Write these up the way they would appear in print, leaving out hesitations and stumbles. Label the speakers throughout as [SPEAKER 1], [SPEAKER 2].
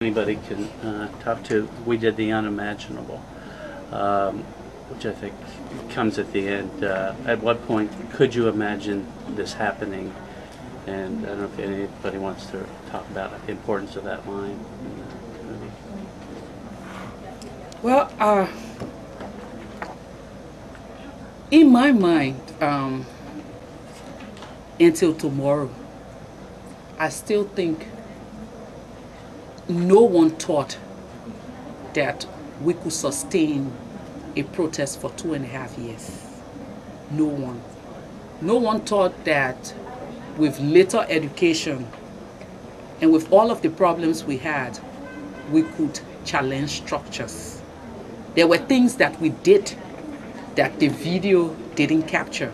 [SPEAKER 1] Anybody can talk to. We did the unimaginable, which I think comes at the end. At what point could you imagine this happening? And I don't know if anybody wants to talk about the importance of that line.
[SPEAKER 2] Well, in my mind, until tomorrow, I still think no one thought that we could sustain a protest for 2.5 years. No one. No one thought that with little education and with all of the problems we had, we could challenge structures. There were things that we did that the video didn't capture.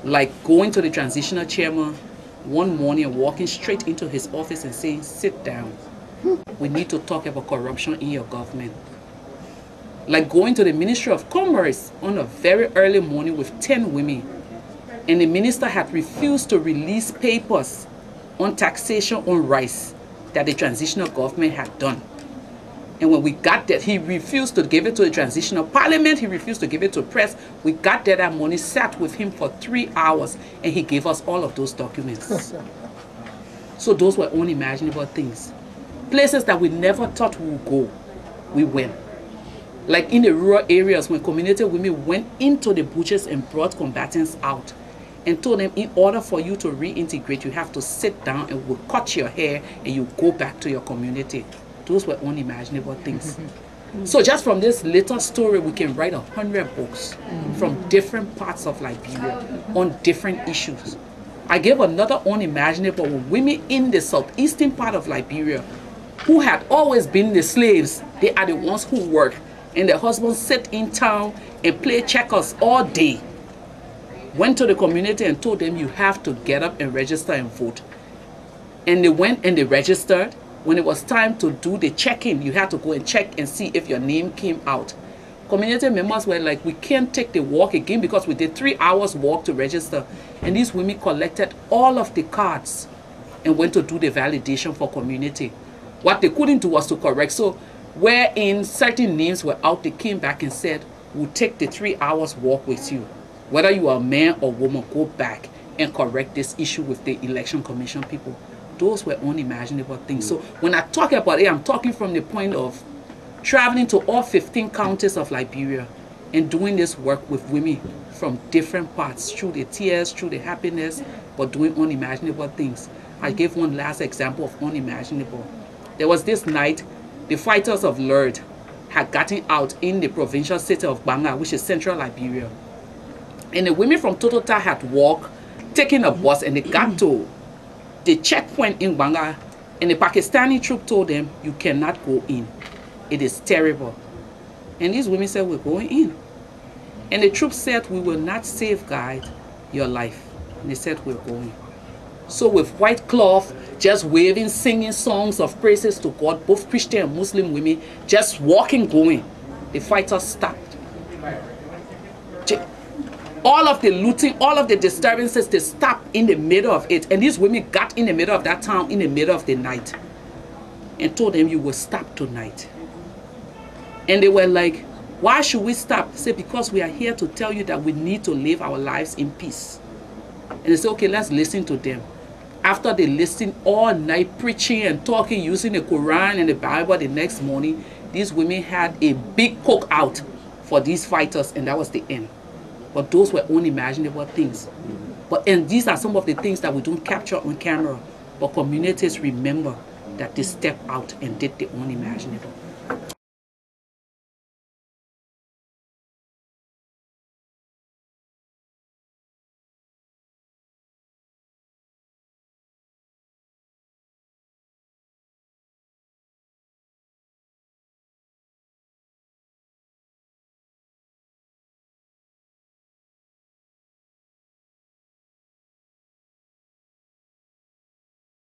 [SPEAKER 2] Like going to the transitional chairman one morning and walking straight into his office and saying, "Sit down. We need to talk about corruption in your government." Like going to the Ministry of Commerce on a very early morning with 10 women, and the minister had refused to release papers on taxation on rice that the transitional government had done. And when we got that, he refused to give it to the transitional parliament, he refused to give it to press. We got there that morning, sat with him for 3 hours, and he gave us all of those documents. So those were unimaginable things. Places that we never thought we would go, we went. Like in the rural areas, when community women went into the bushes and brought combatants out and told them, in order for you to reintegrate, you have to sit down and we'll cut your hair and you go back to your community. Those were unimaginable things. So just from this little story, we can write 100 books from different parts of Liberia on different issues. I gave another unimaginable one. Women in the southeastern part of Liberia who had always been the slaves, they are the ones who work. And their husbands sit in town and play checkers all day. Went to the community and told them, you have to get up and register and vote. And they went and they registered. When it was time to do the check-in, you had to go and check and see if your name came out. Community members were like, we can't take the walk again because we did 3 hours walk to register. And these women collected all of the cards and went to do the validation for community. What they couldn't do was to correct. So wherein certain names were out, they came back and said, we'll take the 3 hours walk with you. Whether you are a man or woman, go back and correct this issue with the election commission people. Those were unimaginable things. So when I talk about it, I'm talking from the point of traveling to all 15 counties of Liberia and doing this work with women from different parts, through the tears, through the happiness, but doing unimaginable things. I gave one last example of unimaginable. There was this night, the fighters of Lerd had gotten out in the provincial city of Banga, which is central Liberia. And the women from Totota had walked, taken a bus, and they got to the checkpoint in Banga, and the Pakistani troop told them, you cannot go in. It is terrible. And these women said, we're going in. And the troop said, we will not safeguard your life. And they said, we're going. So with white cloth, just waving, singing songs of praises to God, both Christian and Muslim women, just walking, going. The fighters stopped. All of the looting, all of the disturbances, they stopped in the middle of it. And these women got in the middle of that town in the middle of the night and told them, you will stop tonight. And they were like, why should we stop? They said, because we are here to tell you that we need to live our lives in peace. And they said, okay, let's listen to them. After they listened all night, preaching and talking, using the Quran and the Bible, the next morning, these women had a big cookout for these fighters, and that was the end. But those were unimaginable things. And these are some of the things that we don't capture on camera, but communities remember that they stepped out and did the unimaginable.